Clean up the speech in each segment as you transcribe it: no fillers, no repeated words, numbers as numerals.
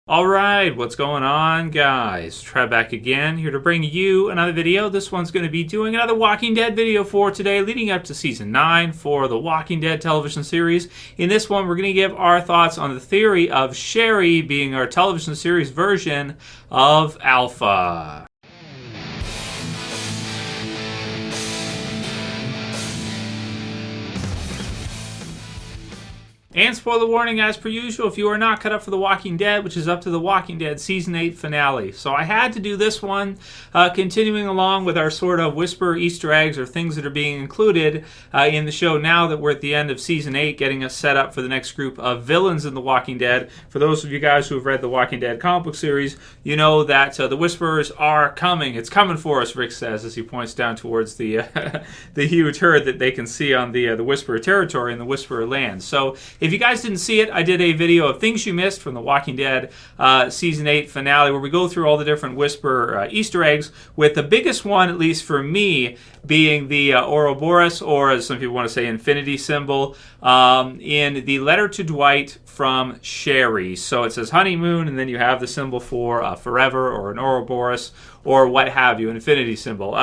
Alright, what's going on, guys? Trev back again, here to bring you another video. This one's going to be doing another Walking Dead video for today, leading up to Season 9 for the Walking Dead television series. In this one, we're going to give our thoughts on the theory of Sherry being our television series version of Alpha. And spoiler warning, as per usual, if you are not cut up for The Walking Dead, which is up to The Walking Dead Season 8 finale. So I had to do this one, continuing along with our sort of whisper Easter eggs or things that are being included in the show now that we're at the end of Season 8, getting us set up for the next group of villains in The Walking Dead. For those of you guys who have read The Walking Dead comic book series, you know that the Whisperers are coming. It's coming for us, Rick says, as he points down towards the the huge herd that they can see on the Whisperer territory and the Whisperer land. So if you guys didn't see it, I did a video of things you missed from The Walking Dead Season 8 finale, where we go through all the different Whisper Easter eggs, with the biggest one, at least for me, being the Ouroboros, or as some people want to say, infinity symbol, in the letter to Dwight from Sherry. So it says honeymoon, and then you have the symbol for forever, or an Ouroboros, or what have you, an infinity symbol.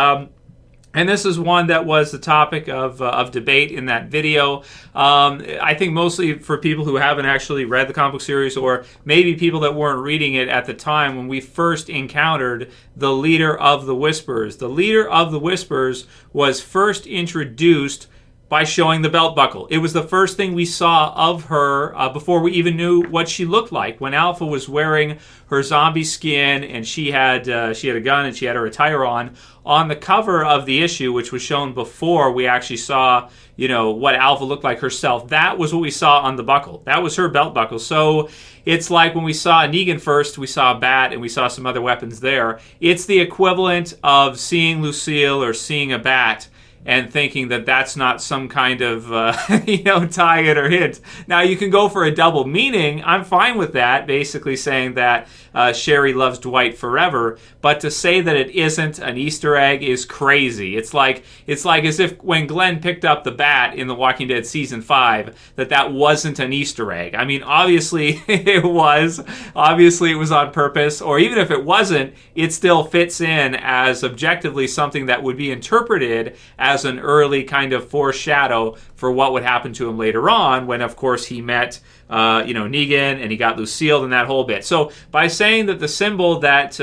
And this is one that was the topic of debate in that video. I think mostly for people who haven't actually read the comic book series, or maybe people that weren't reading it at the time when we first encountered the leader of the Whispers. The leader of the Whispers was first introduced by showing the belt buckle. It was the first thing we saw of her before we even knew what she looked like. When Alpha was wearing her zombie skin and she had a gun and she had her attire on the cover of the issue, which was shown before we actually saw, you know, what Alpha looked like herself. That was what we saw on the buckle. That was her belt buckle. So it's like when we saw Negan first, we saw a bat and we saw some other weapons there. It's the equivalent of seeing Lucille or seeing a bat and thinking that that's not some kind of, tie-in or hint. Now, you can go for a double meaning. I'm fine with that, basically saying that Sherry loves Dwight forever. But to say that it isn't an Easter egg is crazy. It's like as if when Glenn picked up the bat in The Walking Dead Season 5, that wasn't an Easter egg. I mean, obviously it was. Obviously it was on purpose. Or even if it wasn't, it still fits in as objectively something that would be interpreted as an early kind of foreshadow for what would happen to him later on when, of course, he met Negan and he got Lucille and that whole bit. So by saying that the symbol that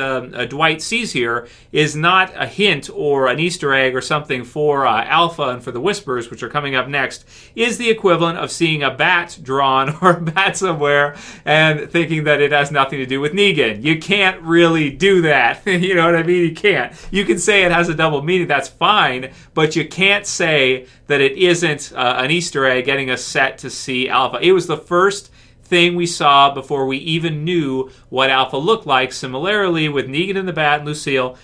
Dwight sees here is not a hint or an Easter egg or something for Alpha and for the Whispers, which are coming up next, is the equivalent of seeing a bat drawn or a bat somewhere and thinking that it has nothing to do with Negan. You can't really do that. You know what I mean? You can't. You can say it has a double meaning. That's fine. But you can't say that it isn't an Easter egg getting us set to see Alpha. It was the first thing we saw before we even knew what Alpha looked like. Similarly, with Negan and the Bat and Lucille,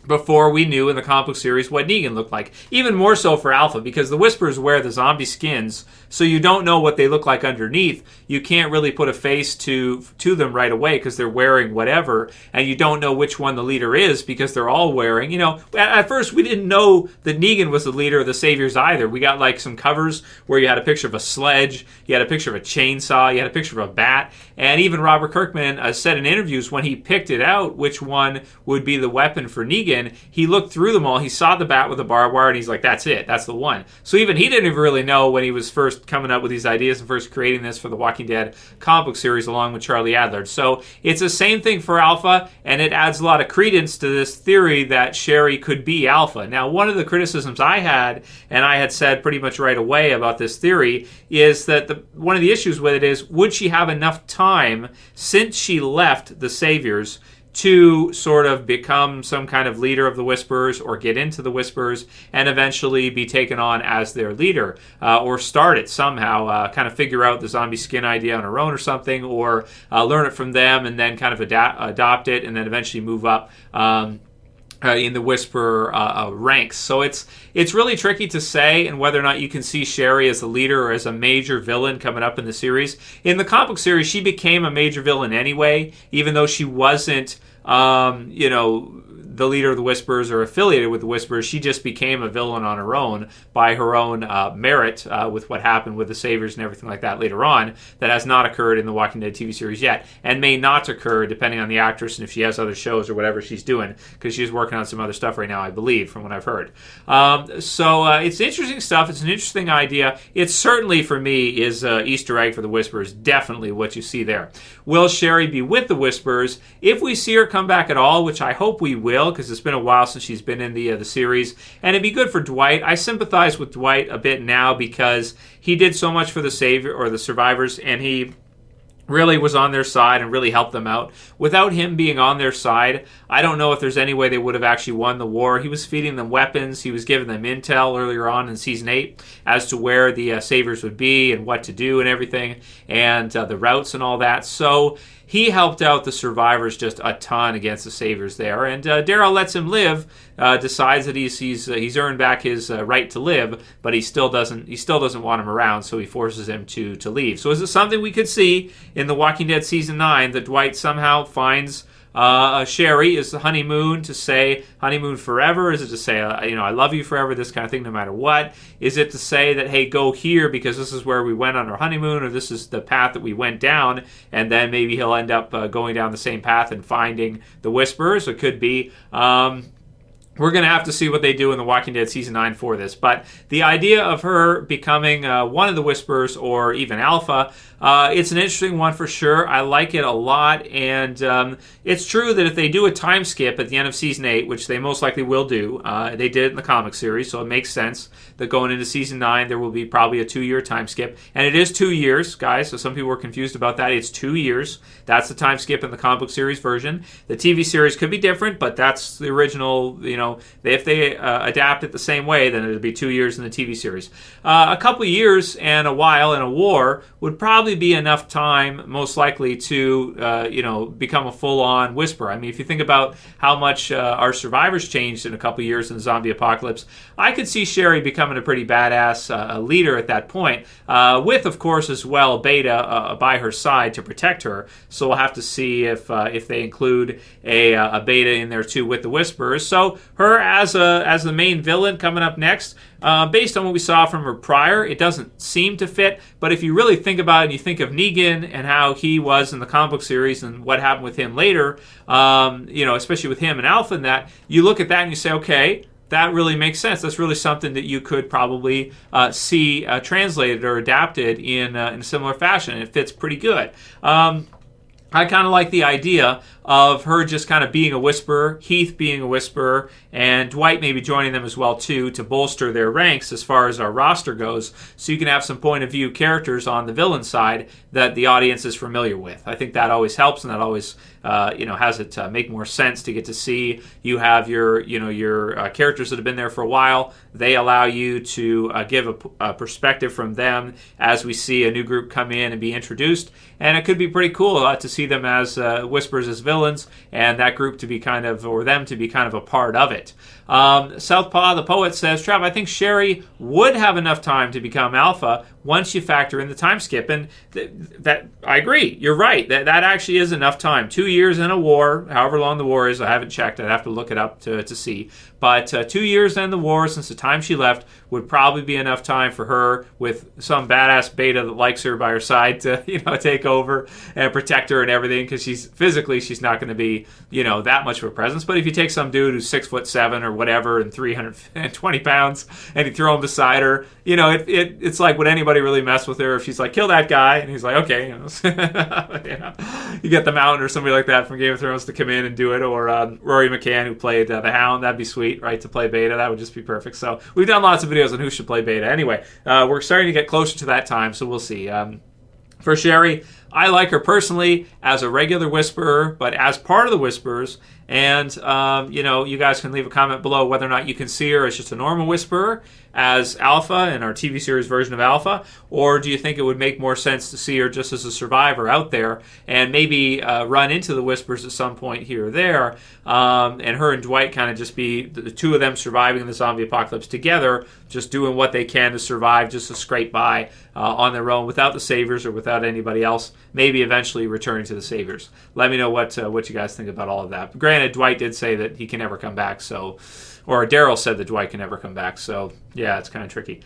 before we knew in the comic book series what Negan looked like. Even more so for Alpha, because the Whisperers wear the zombie skins, so you don't know what they look like underneath. You can't really put a face to them right away because they're wearing whatever, and you don't know which one the leader is because they're all wearing, at first we didn't know that Negan was the leader of the Saviors either. We got like some covers where you had a picture of a sledge, you had a picture of a chainsaw, you had a picture of a bat, and even Robert Kirkman said in interviews when he picked it out which one would be the weapon for Negan, he looked through them all, he saw the bat with the barbed wire, and he's like, that's it, that's the one. So even he didn't even really know when he was first coming up with these ideas and first creating this for the Walking Dead comic book series along with Charlie Adler. So it's the same thing for Alpha, and it adds a lot of credence to this theory that Sherry could be Alpha. Now, one of the criticisms I had, and I had said pretty much right away about this theory, is that one of the issues with it is, would she have enough time since she left the Saviors to sort of become some kind of leader of the Whisperers or get into the Whisperers and eventually be taken on as their leader, or start it somehow, kind of figure out the zombie skin idea on her own or something, or learn it from them and then kind of adopt it and then eventually move up in the Whisperer ranks. So it's really tricky to say, and whether or not you can see Sherry as a leader or as a major villain coming up in the series. In the comic book series, she became a major villain anyway, even though she wasn't the leader of the Whispers or affiliated with the Whispers. She just became a villain on her own by her own merit with what happened with the Saviors and everything like that later on. That has not occurred in the Walking Dead TV series yet, and may not occur depending on the actress and if she has other shows or whatever she's doing, because she's working on some other stuff right now, I believe, from what I've heard. So it's interesting stuff. It's an interesting idea. It certainly, for me, is Easter egg for the Whispers. Definitely what you see there. Will Sherry be with the Whispers? If we see her come back at all, which I hope we will, because it's been a while since she's been in the series, and it'd be good for Dwight. I sympathize with Dwight a bit now because he did so much for the Savior or the survivors, and he really was on their side and really helped them out. Without him being on their side, I don't know if there's any way they would have actually won the war. He was feeding them weapons. He was giving them intel earlier on in Season 8 as to where the Saviors would be and what to do and everything, and the routes and all that. So he helped out the survivors just a ton against the Saviors there. And Daryl lets him live, decides that he's earned back his right to live, but he still doesn't want him around, so he forces him to leave. So is it something we could see in The Walking Dead Season 9 that Dwight somehow finds Sherry? Is the honeymoon to say honeymoon forever? Is it to say, I love you forever, this kind of thing, no matter what? Is it to say that, hey, go here because this is where we went on our honeymoon, or this is the path that we went down, and then maybe he'll end up going down the same path and finding the Whispers? It could be. We're going to have to see what they do in The Walking Dead Season 9 for this. But the idea of her becoming one of the Whispers or even Alpha, it's an interesting one for sure. I like it a lot. And it's true that if they do a time skip at the end of Season 8, which they most likely will do, they did it in the comic series, so it makes sense that going into Season 9 there will be probably a 2-year time skip. And it is 2 years, guys, so some people were confused about that. It's 2 years. That's the time skip in the comic book series version. The TV series could be different, but that's the original, if they adapt it the same way, then it'll be 2 years in the TV series. A couple years and a while in a war would probably be enough time, most likely, to become a full-on Whisper. I mean, if you think about how much our survivors changed in a couple years in the zombie apocalypse, I could see Sherry becoming a pretty badass leader at that point, with, of course, as well, Beta by her side to protect her. So we'll have to see if they include a Beta in there too with the Whisperers. So her as the main villain coming up next, based on what we saw from her prior, it doesn't seem to fit. But if you really think about it, and you think of Negan and how he was in the comic book series and what happened with him later, especially with him and Alpha and that, you look at that and you say, okay, that really makes sense. That's really something that you could probably see translated or adapted in a similar fashion. It fits pretty good. I kind of like the idea of her just kind of being a Whisperer, Heath being a Whisperer, and Dwight maybe joining them as well too to bolster their ranks as far as our roster goes, so you can have some point of view characters on the villain side that the audience is familiar with. I think that always helps, and that always has it make more sense to get to see. You have your characters that have been there for a while. They allow you to give a perspective from them as we see a new group come in and be introduced, and it could be pretty cool to see them as Whispers as villains, and that group to be kind of a part of it. SouthPaw ThaPoet says, Trev, I think Sherry would have enough time to become Alpha once you factor in the time skip. And that I agree. You're right. That actually is enough time. 2 years in a war, however long the war is. I haven't checked. I'd have to look it up to see. But 2 years in the war since the time she left would probably be enough time for her with some badass Beta that likes her by her side to take over and protect her and everything, because she's not going to be that much of a presence. But if you take some dude who's 6'7" or whatever and 320 pounds and you throw him beside her, it's like, would anybody really mess with her if she's like, kill that guy, and he's like, okay, you get the Mountain or somebody like that from Game of Thrones to come in and do it, or Rory McCann, who played the Hound. That'd be sweet, right, to play Beta. That would just be perfect. So we've done lots of videos on who should play Beta. Anyway, we're starting to get closer to that time, so we'll see. For Sherry, I like her personally as a regular Whisperer, but as part of the Whispers, And, you guys can leave a comment below whether or not you can see her as just a normal Whisperer, as Alpha in our TV series version of Alpha, or do you think it would make more sense to see her just as a survivor out there and maybe run into the Whispers at some point here or there, and her and Dwight kind of just be the two of them surviving the zombie apocalypse together, just doing what they can to survive, just to scrape by on their own without the Saviors or without anybody else, maybe eventually returning to the Saviors. Let me know what you guys think about all of that. But granted, Dwight did say that he can never come back, or Daryl said that Dwight can never come back, so yeah, it's kind of tricky.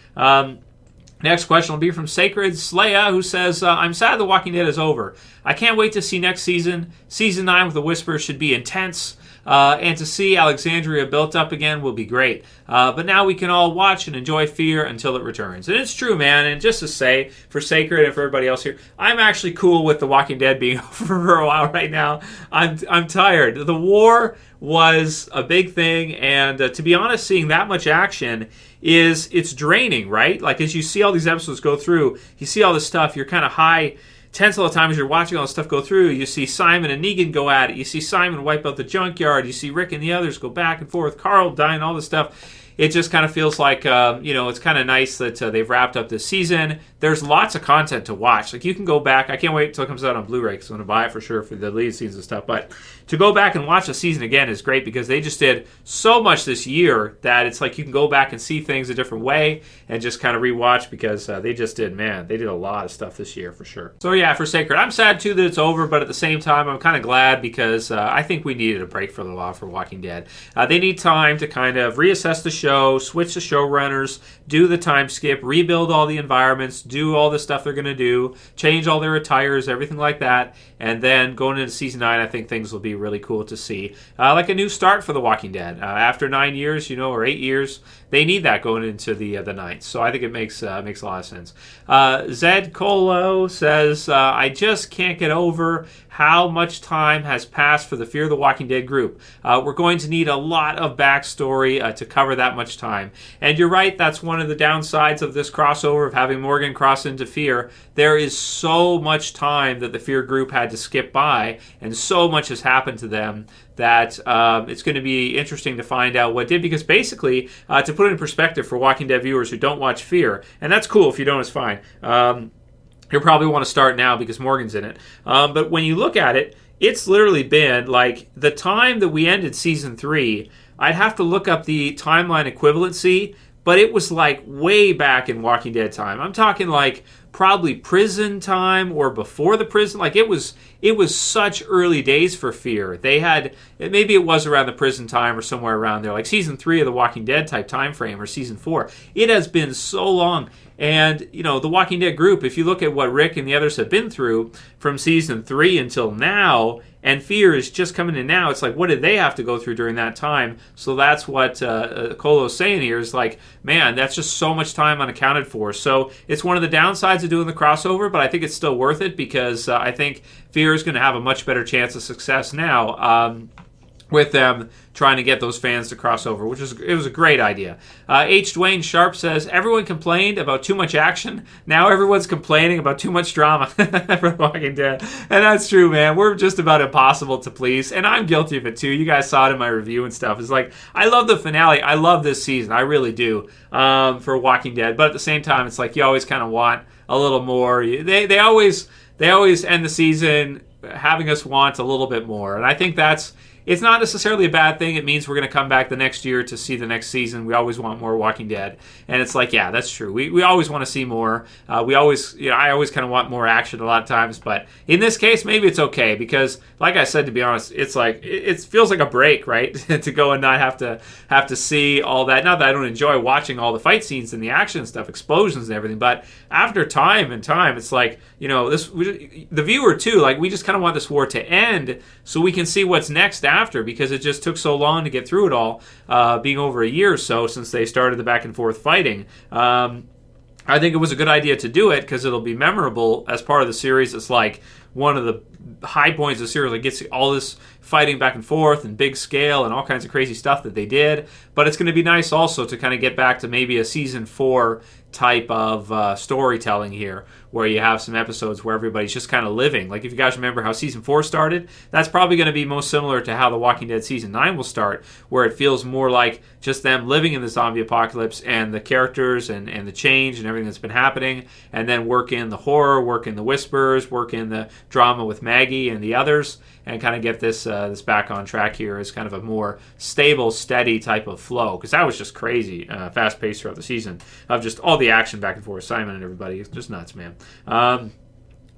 Next question will be from SacredSlaya, who says, I'm sad The Walking Dead is over. I can't wait to see next season. Season 9 with the Whisperers should be intense, and to see Alexandria built up again will be great. But now we can all watch and enjoy Fear until it returns. And it's true, man, and just to say, for Sacred and for everybody else here, I'm actually cool with The Walking Dead being over for a while right now. I'm tired. The war was a big thing, and to be honest, seeing that much action it's draining, right? Like, as you see all these episodes go through, you see all this stuff, you're kind of high tense all the time as you're watching all this stuff go through. You see Simon and Negan go at it, you see Simon wipe out the junkyard, you see Rick and the others go back and forth, Carl dying, all this stuff. It just kind of feels like, it's kind of nice that they've wrapped up this season. There's lots of content to watch. Like, you can go back. I can't wait until it comes out on Blu-ray because I'm going to buy it for sure for the lead scenes and stuff. But to go back and watch the season again is great because they just did so much this year that it's like you can go back and see things a different way and just kind of rewatch because they just did, they did a lot of stuff this year for sure. So yeah, for Sacred, I'm sad too that it's over, but at the same time, I'm kind of glad because I think we needed a break for a little while for Walking Dead. They need time to kind of reassess the show, switch the showrunners, do the time skip, rebuild all the environments, do all the stuff they're going to do, change all their attires, everything like that, and then going into season 9, I think things will be really cool to see. Like a new start for The Walking Dead. After 9 years, or 8 years, they need that going into the 9th. So I think it makes a lot of sense. Zed Colo says, I just can't get over how much time has passed for the Fear the Walking Dead group. We're going to need a lot of backstory to cover that much time. And you're right, that's one of the downsides of this crossover, of having Morgan cross into Fear. There is so much time that the Fear group had to skip by, and so much has happened to them that it's going to be interesting to find out what did, because basically, to put it in perspective for Walking Dead viewers who don't watch Fear, and that's cool, if you don't, it's fine. You'll probably want to start now because Morgan's in it. But when you look at it, it's literally been like the time that we ended season 3. I'd have to look up the timeline equivalency, but it was like way back in Walking Dead time. I'm talking like probably prison time or before the prison. Like it was such early days for Fear. They had, maybe it was around the prison time or somewhere around there, like season 3 of the Walking Dead type time frame, or season 4. It has been so long. And, the Walking Dead group, if you look at what Rick and the others have been through from season 3 until now, and Fear is just coming in now, it's like, what did they have to go through during that time? So that's what Colo's saying here is like, man, that's just so much time unaccounted for. So it's one of the downsides of doing the crossover, but I think it's still worth it because I think Fear is going to have a much better chance of success now. With them trying to get those fans to cross over, it was a great idea. Duane Sharpe says, everyone complained about too much action. Now everyone's complaining about too much drama for Walking Dead. And that's true, man. We're just about impossible to please. And I'm guilty of it too. You guys saw it in my review and stuff. It's like, I love the finale. I love this season. I really do, for Walking Dead. But at the same time, it's like you always kind of want a little more. They always end the season having us want a little bit more. And I think it's not necessarily a bad thing. It means we're going to come back the next year to see the next season. We always want more Walking Dead. And it's like, yeah, that's true. We always want to see more. I always kind of want more action a lot of times. But in this case, maybe it's okay. Because, like I said, to be honest, it's like, it feels like a break, right? To go and not have to see all that. Not that I don't enjoy watching all the fight scenes and the action stuff, explosions and everything. But after time and time, it's like, the viewer too, like, we just kind of want this war to end so we can see what's next after, because it just took so long to get through it all, being over a year or so since they started the back and forth fighting. I think it was a good idea to do it because it'll be memorable as part of the series. It's like one of the high points of the series. It gets all this fighting back and forth and big scale and all kinds of crazy stuff that they did. But it's going to be nice also to kind of get back to maybe a season 4 type of storytelling here, where you have some episodes where everybody's just kind of living. Like if you guys remember how season 4 started, that's probably going to be most similar to how The Walking Dead season 9 will start, where it feels more like just them living in the zombie apocalypse and the characters and the change and everything that's been happening, and then work in the horror, work in the whispers, work in the drama with Maggie and the others, and kind of get this back on track here as kind of a more stable, steady type of flow. Because that was just crazy, fast-paced throughout the season of just all the action back and forth. Simon and everybody, it's just nuts, man.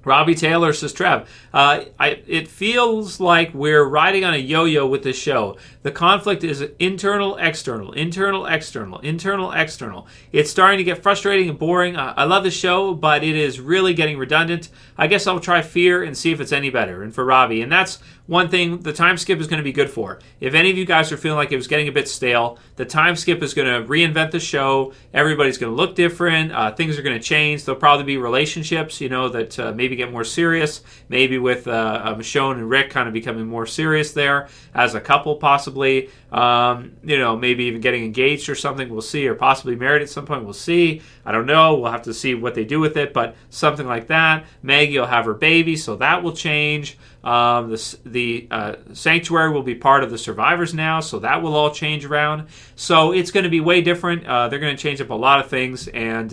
Robby Taylor says, Trev, it feels like we're riding on a yo-yo with this show. The conflict is internal, external, internal, external, internal, external. It's starting to get frustrating and boring. I love the show, but it is really getting redundant. I guess I'll try Fear and see if it's any better. And for Robby, and that's one thing the time skip is going to be good for. If any of you guys are feeling like it was getting a bit stale, the time skip is going to reinvent the show. Everybody's going to look different. Things are going to change. There'll probably be relationships, that maybe get more serious. Maybe with Michonne and Rick kind of becoming more serious there as a couple, possibly. Maybe even getting engaged or something. We'll see. Or possibly married at some point. We'll see. I don't know. We'll have to see what they do with it, but something like that. Maggie will have her baby, so that will change. The Sanctuary will be part of the Survivors now, so that will all change around. So it's going to be way different. They're going to change up a lot of things, and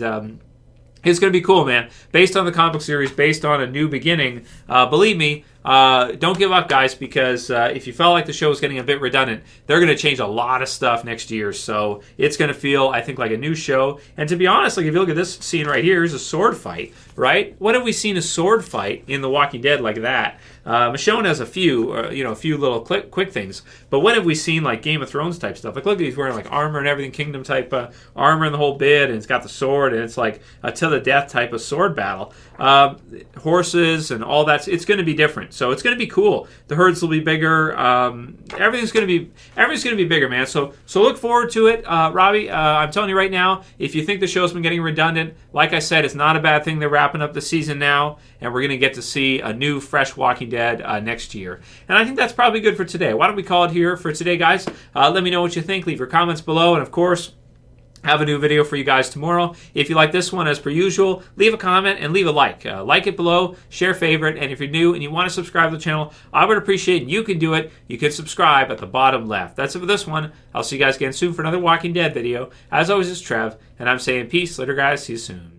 it's going to be cool, man. Based on the comic book series, based on a new beginning, believe me, don't give up, guys, because if you felt like the show was getting a bit redundant, they're going to change a lot of stuff next year. So it's going to feel, I think, like a new show. And to be honest, like if you look at this scene right here, here's a sword fight, right? When have we seen a sword fight in The Walking Dead like that? Michonne has a few little quick things. But when have we seen like Game of Thrones type stuff? Like look, he's wearing like armor and everything, Kingdom type armor and the whole bit, and it's got the sword, and it's like a to the death type of sword battle. Horses and all that. It's going to be different. So it's going to be cool. The herds will be bigger. Everything's going to be bigger, man. So look forward to it, Robby. I'm telling you right now, if you think the show's been getting redundant, like I said, it's not a bad thing. They're wrapping up the season now, and we're going to get to see a new, fresh Walking Dead next year. And I think that's probably good for today. Why don't we call it here for today, guys? Let me know what you think. Leave your comments below, and of course, have a new video for you guys tomorrow. If you like this one, as per usual, leave a comment and leave a like. Like it below, share favorite, and if you're new and you want to subscribe to the channel, I would appreciate it, and you can do it. You can subscribe at the bottom left. That's it for this one. I'll see you guys again soon for another Walking Dead video. As always, it's Trev, and I'm saying peace. Later, guys. See you soon.